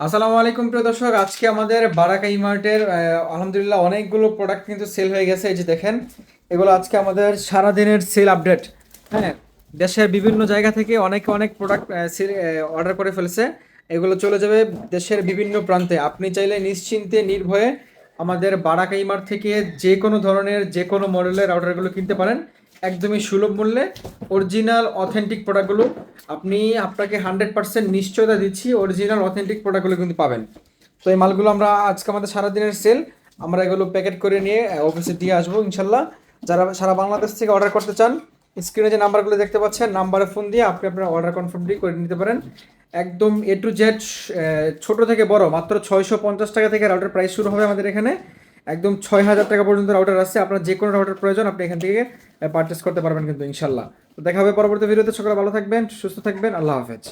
আসসালামু আলাইকুম প্রিয় দর্শক, আজকে আমাদের বারাকা ইমার্টের আলহামদুলিল্লাহ অনেকগুলো প্রোডাক্ট কিন্তু সেল হয়ে গেছে। এই যে দেখেন, এগুলো আজকে আমাদের সারাদিনের সেল আপডেট। হ্যাঁ, দেশের বিভিন্ন জায়গা থেকে অনেকে অনেক প্রোডাক্ট অর্ডার করে ফেলেছে। এগুলো চলে যাবে দেশের বিভিন্ন প্রান্তে। আপনি চাইলে নিশ্চিন্তে নির্ভয়ে আমাদের বারাকা ইমার্ট থেকে যে কোনো ধরনের যে কোনো মডেলের রাউটারগুলো কিনতে পারেন একদমই সুলভ মূল্যে। অরিজিনাল অথেন্টিক প্রোডাক্টগুলো আপনাকে 100% নিশ্চয়তা দিচ্ছি, অরিজিনাল অথেন্টিক প্রোডাক্টগুলো কিন্তু পাবেন। তো এই মালগুলো আমরা আজকে আমাদের সারাদিনের সেল, আমরা এগুলো প্যাকেট করে নিয়ে অফিসে দিয়ে আসবো ইনশাল্লাহ। যারা সারা বাংলাদেশ থেকে অর্ডার করতে চান, স্ক্রিনে যে নাম্বারগুলো দেখতে পাচ্ছেন, নাম্বারে ফোন দিয়ে আপনি আপনার অর্ডার কনফার্মটি করে নিতে পারেন। একদম এ টু জেড, ছোট থেকে বড়, মাত্র 650 টাকা থেকে রাউটার প্রাইস শুরু হবে আমাদের এখানে। একদম 6,000 টাকা পর্যন্ত রাউটার আছে। আপনার যে কোনো রাউটার প্রয়োজন আপনি এখান থেকে পারচেস করতে পারবেন কিন্তু ইনশাল্লাহ। তো দেখা হবে পরবর্তী ভিডিওতে। সকলে ভালো থাকবেন, সুস্থ থাকবেন, আল্লাহ হাফেজ।